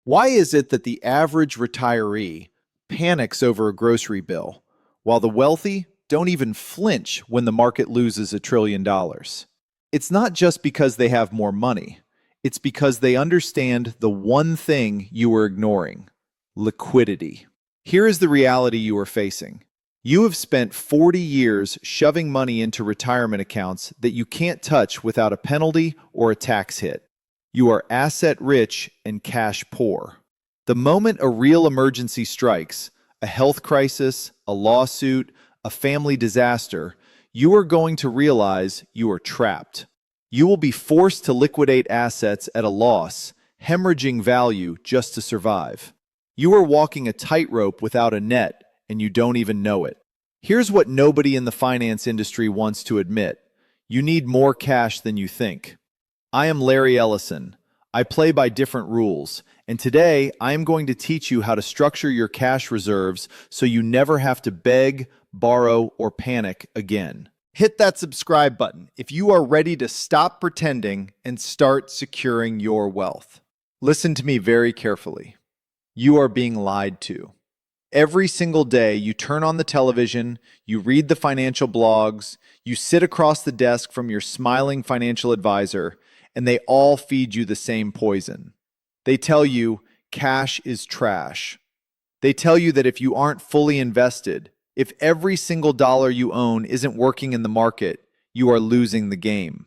Why is it that the average retiree panics over a grocery bill, while the wealthy don't even flinch when the market loses $1 trillion? It's not just because they have more money. It's because they understand the one thing you are ignoring: liquidity. Here is the reality you are facing. You have spent 40 years shoving money into retirement accounts that you can't touch without a penalty or a tax hit. You are asset rich and cash poor. The moment a real emergency strikes, a health crisis, a lawsuit, a family disaster, you are going to realize you are trapped. You will be forced to liquidate assets at a loss, hemorrhaging value just to survive. You are walking a tightrope without a net, and you don't even know it. Here's what nobody in the finance industry wants to admit: you need more cash than you think. I am Larry Ellison. I play by different rules, and today I am going to teach you how to structure your cash reserves so you never have to beg, borrow, or panic again. Hit that subscribe button if you are ready to stop pretending and start securing your wealth. Listen to me very carefully. You are being lied to. Every single day, you turn on the television, you read the financial blogs, you sit across the desk from your smiling financial advisor, and they all feed you the same poison. They tell you cash is trash. They tell you that if you aren't fully invested, if every single dollar you own isn't working in the market, you are losing the game.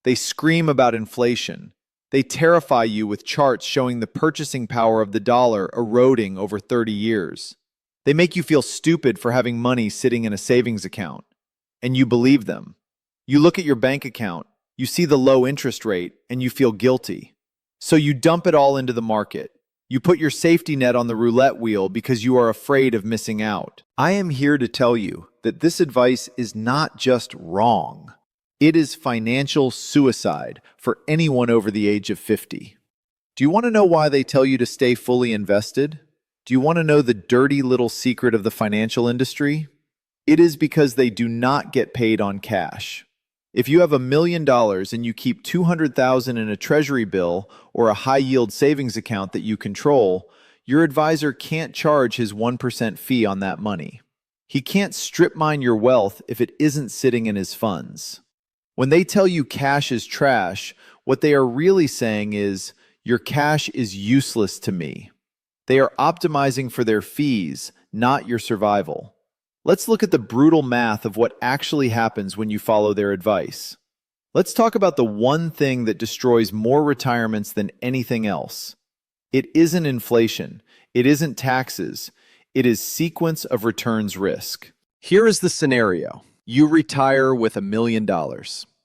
They scream about inflation. They terrify you with charts showing the purchasing power of the dollar eroding over 30 years. They make you feel stupid for having money sitting in a savings account. And you believe them. You look at your bank account, you see the low interest rate, and you feel guilty. So you dump it all into the market. You put your safety net on the roulette wheel because you are afraid of missing out. I am here to tell you that this advice is not just wrong. It is financial suicide for anyone over the age of 50. Do you want to know why they tell you to stay fully invested? Do you want to know the dirty little secret of the financial industry? It is because they do not get paid on cash. If you have $1 million and you keep $200,000 in a treasury bill or a high-yield savings account that you control, your advisor can't charge his 1% fee on that money. He can't strip mine your wealth if it isn't sitting in his funds. When they tell you cash is trash, what they are really saying is, your cash is useless to me. They are optimizing for their fees, not your survival. Let's look at the brutal math of what actually happens when you follow their advice. Let's talk about the one thing that destroys more retirements than anything else. It isn't inflation. It isn't taxes. It is sequence of returns risk. Here is the scenario. You retire with $1 million.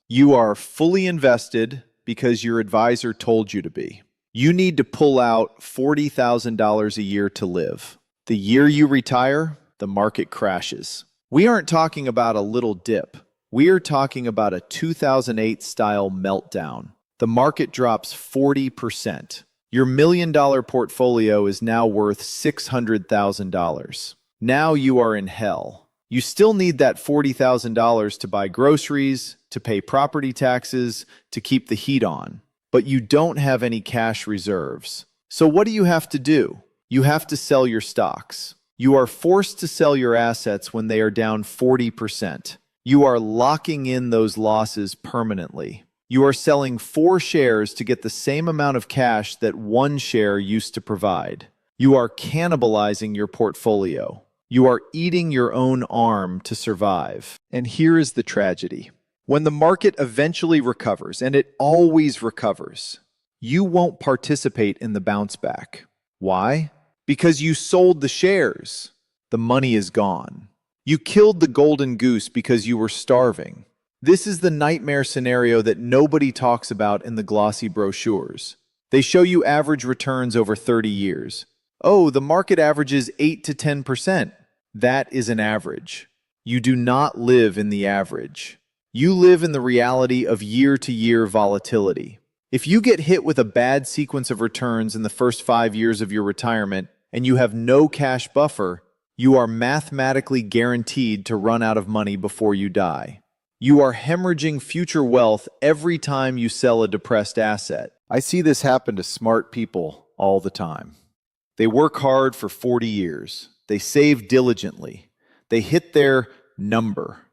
You are fully invested because your advisor told you to be. You need to pull out $40,000 a year to live. The year you retire, the market crashes. We aren't talking about a little dip. We are talking about a 2008-style meltdown. The market drops 40%. Your $1 million portfolio is now worth $600,000. Now you are in hell. You still need that $40,000 to buy groceries, to pay property taxes, to keep the heat on. But you don't have any cash reserves. So what do you have to do? You have to sell your stocks. You are forced to sell your assets when they are down 40%. You are locking in those losses permanently. You are selling 4 shares to get the same amount of cash that 1 share used to provide. You are cannibalizing your portfolio. You are eating your own arm to survive. And here is the tragedy. When the market eventually recovers, and it always recovers, you won't participate in the bounce back. Why? Because you sold the shares. The money is gone. You killed the golden goose because you were starving. This is the nightmare scenario that nobody talks about in the glossy brochures. They show you average returns over 30 years. Oh, the market averages 8 to 10%. That is an average. You do not live in the average. You live in the reality of year-to-year volatility. If you get hit with a bad sequence of returns in the first 5 years of your retirement and you have no cash buffer, you are mathematically guaranteed to run out of money before you die. You are hemorrhaging future wealth every time you sell a depressed asset. I see this happen to smart people all the time. They work hard for 40 years. They save diligently. They hit their number.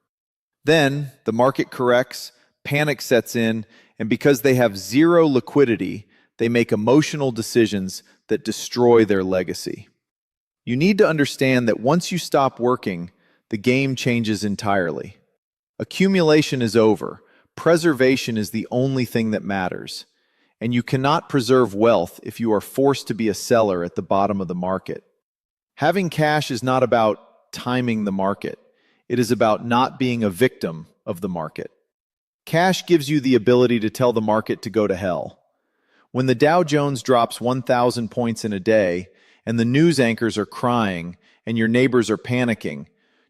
Then the market corrects, panic sets in, and because they have zero liquidity, they make emotional decisions that destroy their legacy. You need to understand that once you stop working, the game changes entirely. Accumulation is over. Preservation is the only thing that matters. And you cannot preserve wealth if you are forced to be a seller at the bottom of the market. Having cash is not about timing the market. It is about not being a victim of the market. Cash gives you the ability to tell the market to go to hell. When the Dow Jones drops 1,000 points in a day, and the news anchors are crying, and your neighbors are panicking,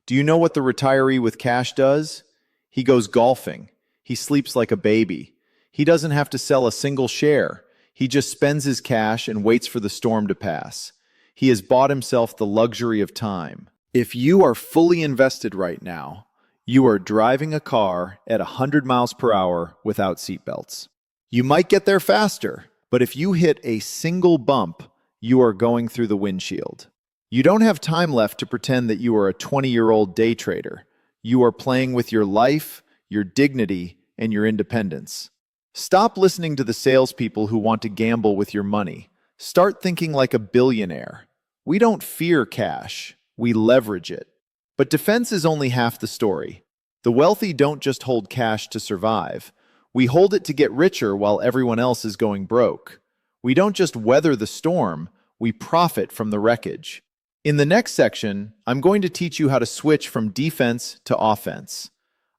do you know what the retiree with cash does? He goes golfing. He sleeps like a baby. He doesn't have to sell a single share. He just spends his cash and waits for the storm to pass. He has bought himself the luxury of time. If you are fully invested right now, you are driving a car at 100 miles per hour without seatbelts. You might get there faster, but if you hit a single bump, you are going through the windshield. You don't have time left to pretend that you are a 20-year-old day trader. You are playing with your life, your dignity, and your independence. Stop listening to the salespeople who want to gamble with your money. Start thinking like a billionaire. We don't fear cash, we leverage it. But defense is only half the story. The wealthy don't just hold cash to survive. We hold it to get richer while everyone else is going broke. We don't just weather the storm, we profit from the wreckage. In the next section, I'm going to teach you how to switch from defense to offense.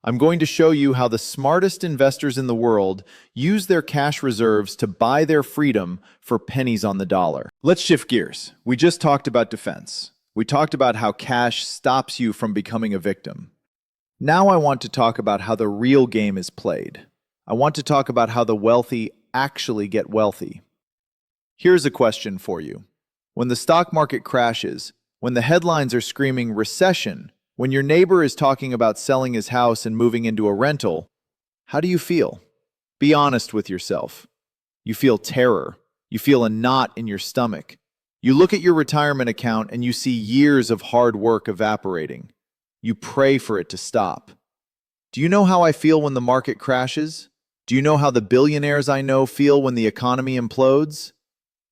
I'm going to show you how the smartest investors in the world use their cash reserves to buy their freedom for pennies on the dollar. Let's shift gears. We just talked about defense. We talked about how cash stops you from becoming a victim. Now I want to talk about how the real game is played. I want to talk about how the wealthy actually get wealthy. Here's a question for you. When the stock market crashes, when the headlines are screaming recession, when your neighbor is talking about selling his house and moving into a rental, how do you feel? Be honest with yourself. You feel terror. You feel a knot in your stomach. You look at your retirement account and you see years of hard work evaporating. You pray for it to stop. Do you know how I feel when the market crashes? Do you know how the billionaires I know feel when the economy implodes?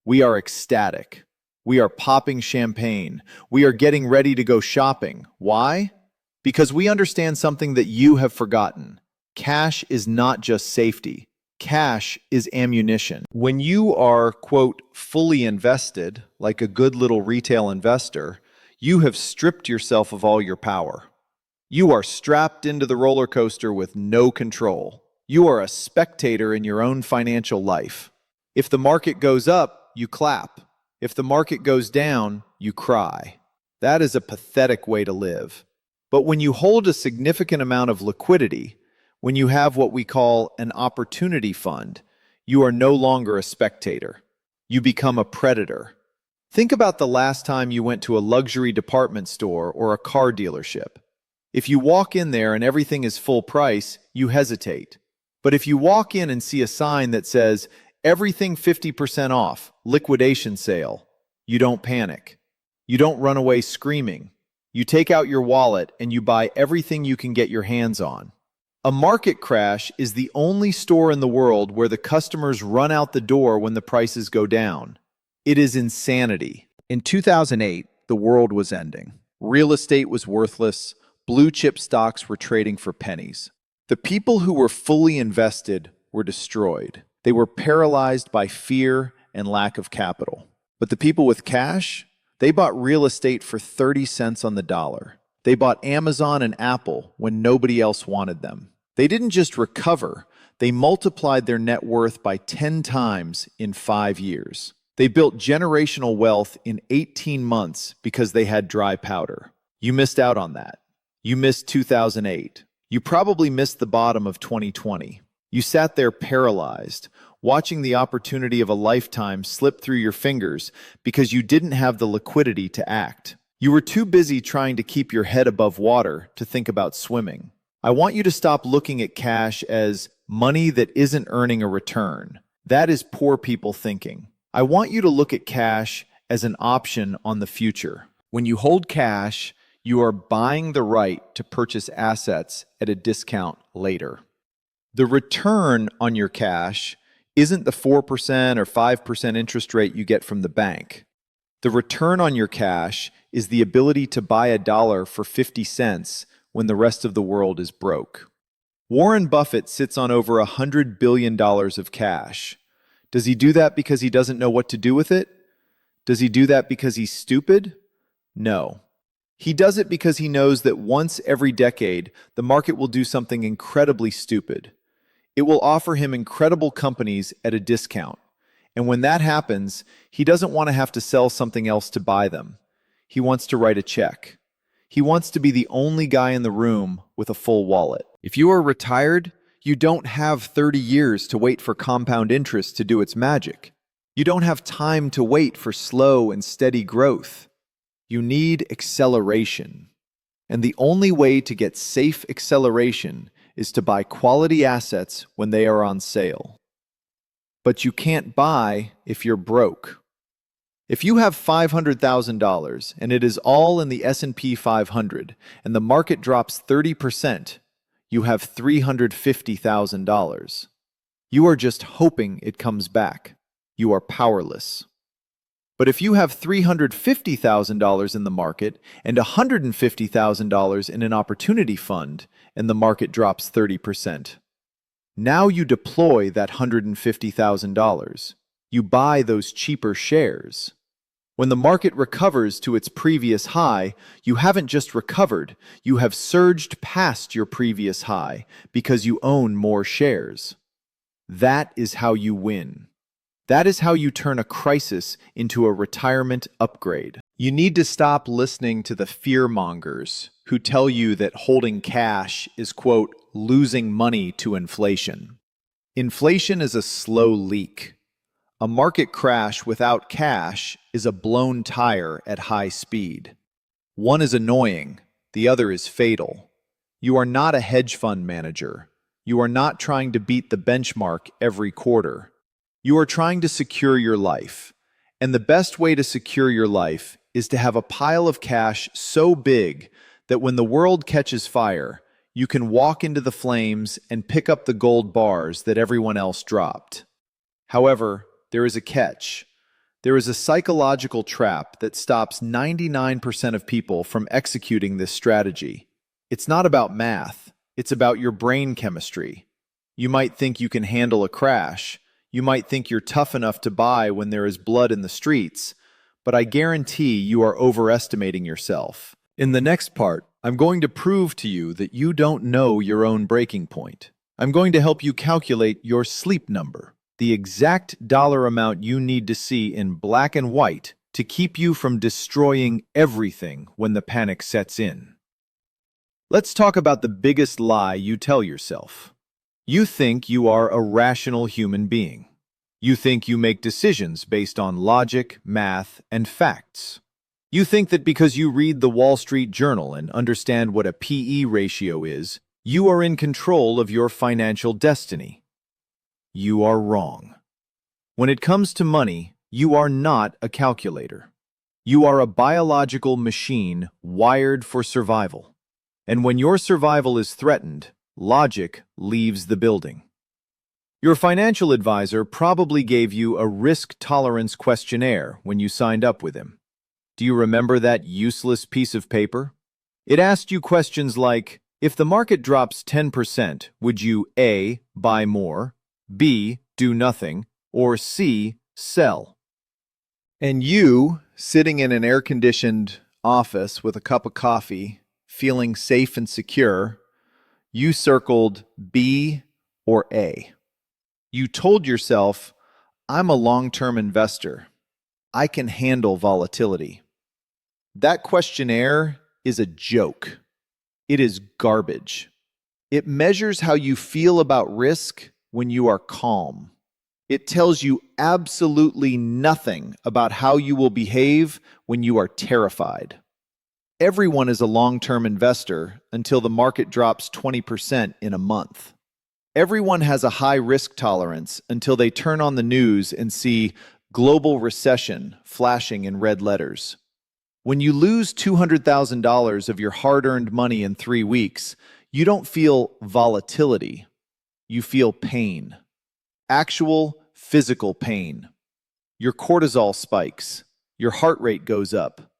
We are ecstatic. We are popping champagne. We are getting ready to go shopping. Why? Because we understand something that you have forgotten. Cash is not just safety. Cash is ammunition. When you are, quote, fully invested, like a good little retail investor, you have stripped yourself of all your power. You are strapped into the roller coaster with no control. You are a spectator in your own financial life. If the market goes up, you clap. If the market goes down, you cry. That is a pathetic way to live. But when you hold a significant amount of liquidity, when you have what we call an opportunity fund, you are no longer a spectator. You become a predator. Think about the last time you went to a luxury department store or a car dealership. If you walk in there and everything is full price, you hesitate. But if you walk in and see a sign that says, everything 50% off, liquidation sale, you don't panic. You don't run away screaming. You take out your wallet and you buy everything you can get your hands on. A market crash is the only store in the world where the customers run out the door when the prices go down. It is insanity. In 2008, the world was ending. Real estate was worthless. Blue chip stocks were trading for pennies. The people who were fully invested were destroyed. They were paralyzed by fear and lack of capital. But the people with cash, they bought real estate for 30 cents on the dollar. They bought Amazon and Apple when nobody else wanted them. They didn't just recover, they multiplied their net worth by 10 times in 5 years. They built generational wealth in 18 months because they had dry powder. You missed out on that. You missed 2008. You probably missed the bottom of 2020. You sat there paralyzed, watching the opportunity of a lifetime slip through your fingers because you didn't have the liquidity to act. You were too busy trying to keep your head above water to think about swimming. I want you to stop looking at cash as money that isn't earning a return. That is poor people thinking. I want you to look at cash as an option on the future. When you hold cash, you are buying the right to purchase assets at a discount later. The return on your cash isn't the 4% or 5% interest rate you get from the bank. The return on your cash is the ability to buy a dollar for 50 cents when the rest of the world is broke. Warren Buffett sits on over $100 billion of cash. Does he do that because he doesn't know what to do with it? Does he do that because he's stupid? No. He does it because he knows that once every decade, the market will do something incredibly stupid. It will offer him incredible companies at a discount. And when that happens, he doesn't want to have to sell something else to buy them. He wants to write a check. He wants to be the only guy in the room with a full wallet. If you are retired, you don't have 30 years to wait for compound interest to do its magic. You don't have time to wait for slow and steady growth. You need acceleration. And the only way to get safe acceleration is to buy quality assets when they are on sale. But you can't buy if you're broke. If you have $500,000 and it is all in the S&P 500 and the market drops 30%, you have $350,000. You are just hoping it comes back. You are powerless. But if you have $350,000 in the market and $150,000 in an opportunity fund and the market drops 30%, now you deploy that $150,000. You buy those cheaper shares. When the market recovers to its previous high, you haven't just recovered, you have surged past your previous high because you own more shares. That is how you win. That is how you turn a crisis into a retirement upgrade. You need to stop listening to the fearmongers who tell you that holding cash is, quote, losing money to inflation. Inflation is a slow leak. A market crash without cash is a blown tire at high speed. One is annoying, the other is fatal. You are not a hedge fund manager. You are not trying to beat the benchmark every quarter. You are trying to secure your life. And the best way to secure your life is to have a pile of cash so big that when the world catches fire, you can walk into the flames and pick up the gold bars that everyone else dropped. However, there is a catch. There is a psychological trap that stops 99% of people from executing this strategy. It's not about math. It's about your brain chemistry. You might think you can handle a crash. You might think you're tough enough to buy when there is blood in the streets. But I guarantee you are overestimating yourself. In the next part, I'm going to prove to you that you don't know your own breaking point. I'm going to help you calculate your sleep number, the exact dollar amount you need to see in black and white to keep you from destroying everything when the panic sets in. Let's talk about the biggest lie you tell yourself. You think you are a rational human being. You think you make decisions based on logic, math, and facts. You think that because you read the Wall Street Journal and understand what a P/E ratio is, you are in control of your financial destiny. You are wrong. When it comes to money, you are not a calculator. You are a biological machine wired for survival. And when your survival is threatened, logic leaves the building. Your financial advisor probably gave you a risk tolerance questionnaire when you signed up with him. Do you remember that useless piece of paper? It asked you questions like, if the market drops 10%, would you A, buy more, B, do nothing, or C, sell? And you, sitting in an air-conditioned office with a cup of coffee, feeling safe and secure, you circled B or A. You told yourself, I'm a long-term investor. I can handle volatility. That questionnaire is a joke. It is garbage. It measures how you feel about risk when you are calm. It tells you absolutely nothing about how you will behave when you are terrified. Everyone is a long-term investor until the market drops 20% in a month. Everyone has a high risk tolerance until they turn on the news and see Global recession flashing in red letters. When you lose $200,000 of your hard-earned money in 3 weeks, you don't feel volatility. You feel pain. Actual physical pain. Your cortisol spikes. Your heart rate goes up.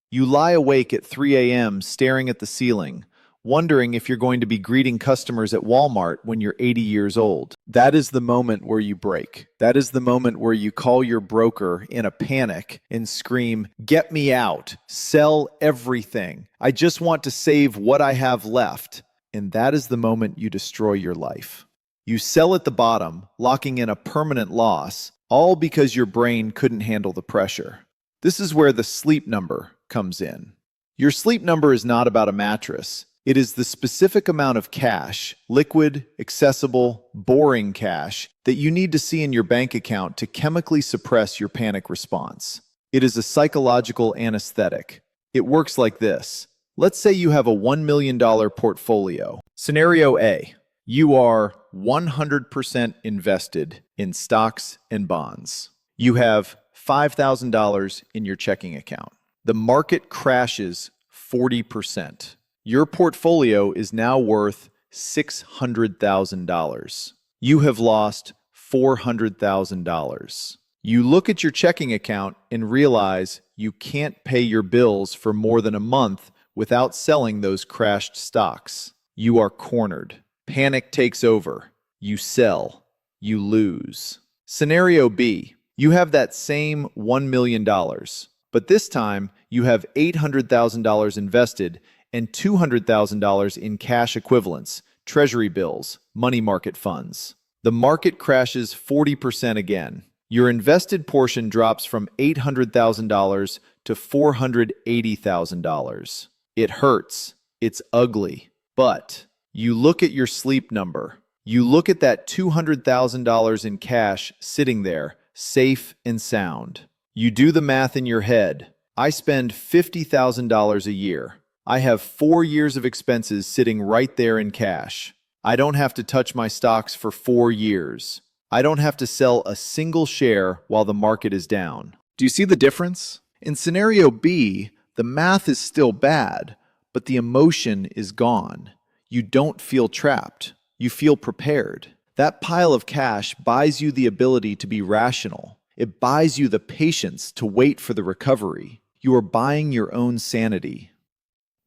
You lie awake at 3 a.m. staring at the ceiling, wondering if you're going to be greeting customers at Walmart when you're 80 years old. That is the moment where you break. That is the moment where you call your broker in a panic and scream, "Get me out. Sell everything. I just want to save what I have left." And that is the moment you destroy your life. You sell at the bottom, locking in a permanent loss, all because your brain couldn't handle the pressure. This is where the sleep number comes in. Your sleep number is not about a mattress. It is the specific amount of cash, liquid, accessible, boring cash, that you need to see in your bank account to chemically suppress your panic response. It is a psychological anesthetic. It works like this. Let's say you have a $1 million portfolio. Scenario A. You are 100% invested in stocks and bonds. You have $5,000 in your checking account. The market crashes 40%. Your portfolio is now worth $600,000. You have lost $400,000. You look at your checking account and realize you can't pay your bills for more than a month without selling those crashed stocks. You are cornered. Panic takes over. You sell. You lose. Scenario B. You have that same $1 million, but this time you have $800,000 invested and $200,000 in cash equivalents, treasury bills, money market funds. The market crashes 40% again. Your invested portion drops from $800,000 to $480,000. It hurts. It's ugly. But you look at your sleep number. You look at that $200,000 in cash sitting there, safe and sound. You do the math in your head. I spend $50,000 a year. I have 4 years of expenses sitting right there in cash. I don't have to touch my stocks for 4 years. I don't have to sell a single share while the market is down. Do you see the difference? In scenario B, the math is still bad, but the emotion is gone. You don't feel trapped. You feel prepared. That pile of cash buys you the ability to be rational. It buys you the patience to wait for the recovery. You are buying your own sanity.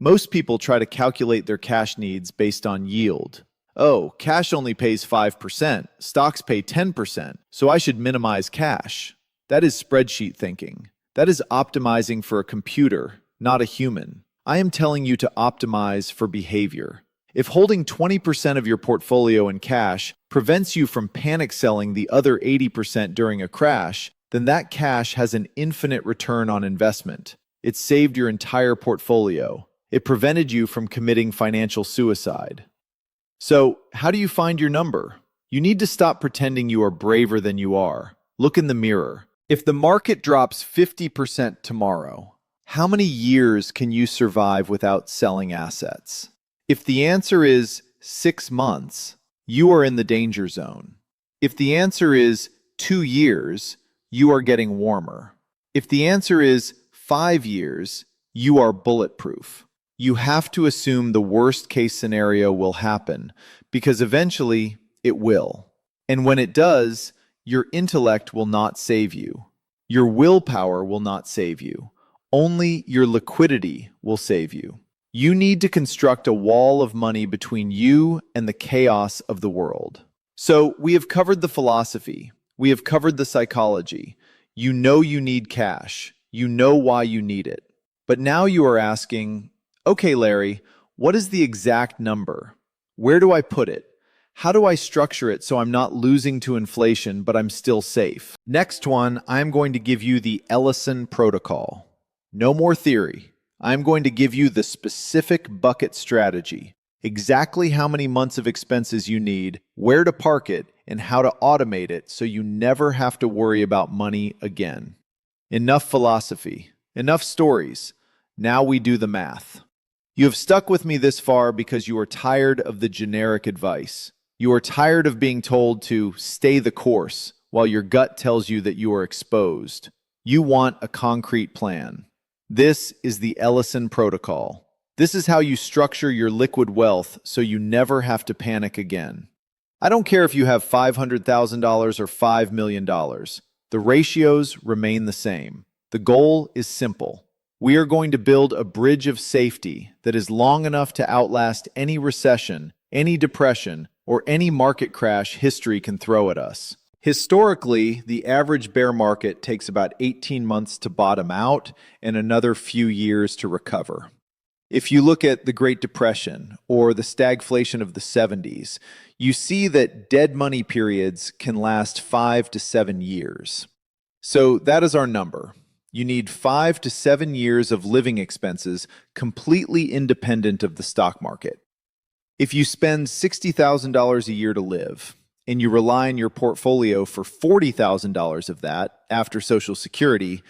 Most people try to calculate their cash needs based on yield. Oh, cash only pays 5%, stocks pay 10%, so I should minimize cash. That is spreadsheet thinking. That is optimizing for a computer, not a human. I am telling you to optimize for behavior. If holding 20% of your portfolio in cash prevents you from panic selling the other 80% during a crash, then that cash has an infinite return on investment. It saved your entire portfolio. It prevented you from committing financial suicide. So, how do you find your number? You need to stop pretending you are braver than you are. Look in the mirror. If the market drops 50% tomorrow, how many years can you survive without selling assets? If the answer is 6 months, you are in the danger zone. If the answer is 2 years, you are getting warmer. If the answer is 5 years, you are bulletproof. You have to assume the worst case scenario will happen, because eventually it will. And when it does, your intellect will not save you. Your willpower will not save you. Only your liquidity will save you. You need to construct a wall of money between you and the chaos of the world. So we have covered the philosophy. We have covered the psychology. You know you need cash. You know why you need it. But now you are asking, okay, Larry, what is the exact number? Where do I put it? How do I structure it so I'm not losing to inflation, but I'm still safe? Next one, I'm going to give you the Ellison protocol. No more theory. I'm going to give you the specific bucket strategy. Exactly how many months of expenses you need, where to park it, and how to automate it so you never have to worry about money again. Enough philosophy. Enough stories. Now we do the math. You have stuck with me this far because you are tired of the generic advice. You are tired of being told to stay the course, while your gut tells you that you are exposed. You want a concrete plan. This is the Ellison Protocol. This is how you structure your liquid wealth so you never have to panic again. I don't care if you have $500,000 or $5 million. The ratios remain the same. The goal is simple. We are going to build a bridge of safety that is long enough to outlast any recession, any depression, or any market crash history can throw at us. Historically, the average bear market takes about 18 months to bottom out and another few years to recover. If you look at the Great Depression or the stagflation of the 70s, you see that dead money periods can last 5 to 7 years. So that is our number. You need 5 to 7 years of living expenses completely independent of the stock market. If you spend $60,000 a year to live, and you rely on your portfolio for $40,000 of that after Social Security,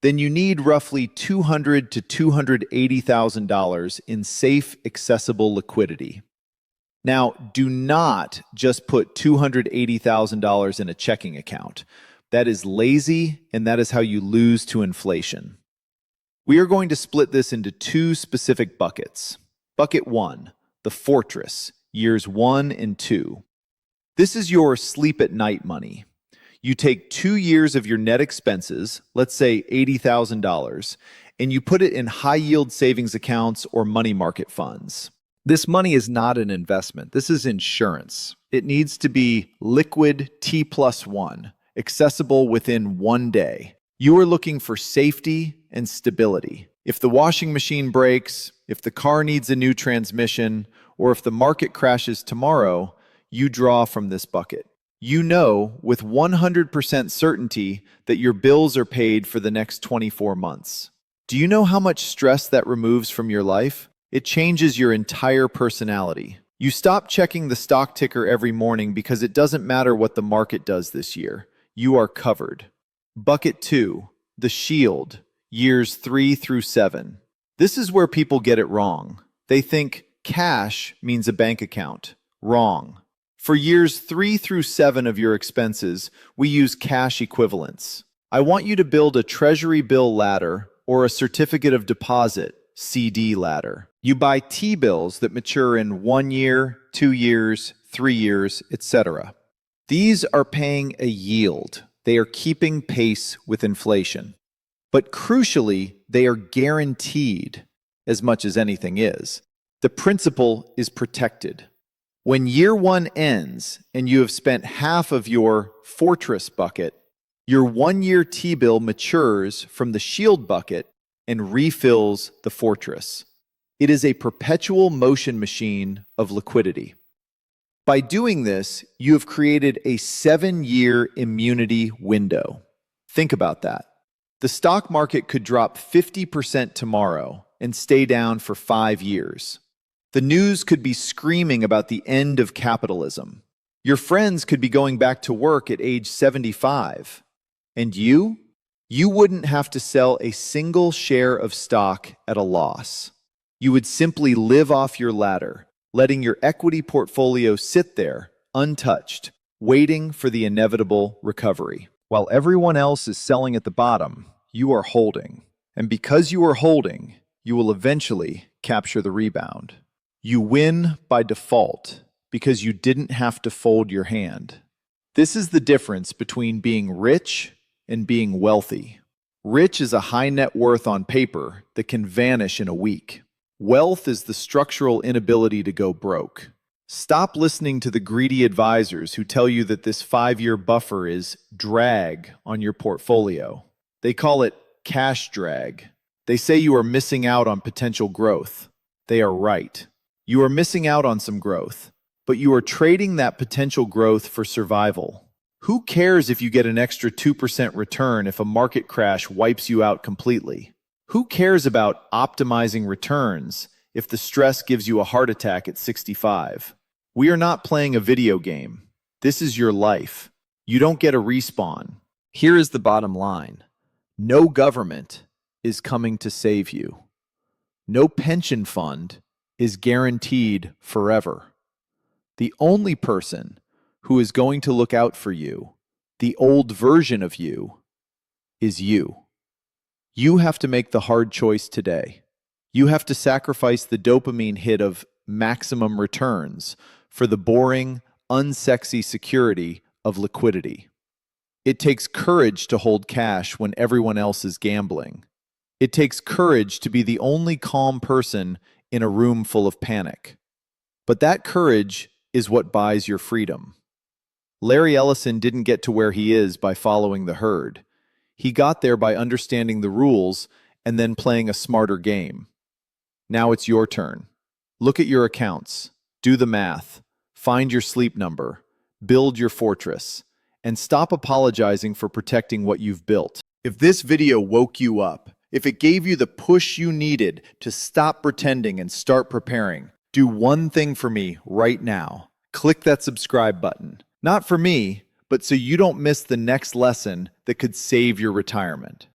then you need roughly $200,000 to $280,000 in safe, accessible liquidity. Now, do not just put $280,000 in a checking account. That is lazy, and that is how you lose to inflation. We are going to split this into two specific buckets. Bucket 1, the fortress, years 1 and 2. This is your sleep at night money. You take 2 years of your net expenses, let's say $80,000, and you put it in high-yield savings accounts or money market funds. This money is not an investment. This is insurance. It needs to be liquid T+1, accessible within 1 day. You are looking for safety and stability. If the washing machine breaks, if the car needs a new transmission, or if the market crashes tomorrow, you draw from this bucket. You know with 100% certainty that your bills are paid for the next 24 months. Do you know how much stress that removes from your life? It changes your entire personality. You stop checking the stock ticker every morning because it doesn't matter what the market does this year. You are covered. Bucket 2, the shield, years 3 through 7. This is where people get it wrong. They think cash means a bank account. Wrong. For years 3 through 7 of your expenses, we use cash equivalents. I want you to build a treasury bill ladder or a certificate of deposit, CD ladder. You buy T-bills that mature in 1 year, 2 years, 3 years, etc. These are paying a yield. They are keeping pace with inflation. But crucially, they are guaranteed, as much as anything is. The principal is protected. When year 1 ends and you have spent half of your fortress bucket, your 1-year T-bill matures from the shield bucket and refills the fortress. It is a perpetual motion machine of liquidity. By doing this, you have created a 7-year immunity window. Think about that. The stock market could drop 50% tomorrow and stay down for 5 years. The news could be screaming about the end of capitalism. Your friends could be going back to work at age 75. And you? You wouldn't have to sell a single share of stock at a loss. You would simply live off your ladder, letting your equity portfolio sit there, untouched, waiting for the inevitable recovery. While everyone else is selling at the bottom, you are holding. And because you are holding, you will eventually capture the rebound. You win by default because you didn't have to fold your hand. This is the difference between being rich and being wealthy. Rich is a high net worth on paper that can vanish in a week. Wealth is the structural inability to go broke. Stop listening to the greedy advisors who tell you that this 5-year buffer is drag on your portfolio. They call it cash drag. They say you are missing out on potential growth. They are right. You are missing out on some growth, but you are trading that potential growth for survival. Who cares if you get an extra 2% return if a market crash wipes you out completely? Who cares about optimizing returns if the stress gives you a heart attack at 65? We are not playing a video game. This is your life. You don't get a respawn. Here is the bottom line. No government is coming to save you. No pension fund is guaranteed forever. The only person who is going to look out for you, The old version of you is you. You have to make the hard choice today. You have to sacrifice the dopamine hit of maximum returns for the boring, unsexy security of liquidity. It takes courage to hold cash when everyone else is gambling. It takes courage to be the only calm person in a room full of panic. But that courage is what buys your freedom. Larry Ellison didn't get to where he is by following the herd. He got there by understanding the rules and then playing a smarter game. Now it's your turn. Look at your accounts, do the math, find your sleep number, build your fortress, and stop apologizing for protecting what you've built. If this video woke you up, if it gave you the push you needed to stop pretending and start preparing, do one thing for me right now. Click that subscribe button. Not for me, but so you don't miss the next lesson that could save your retirement.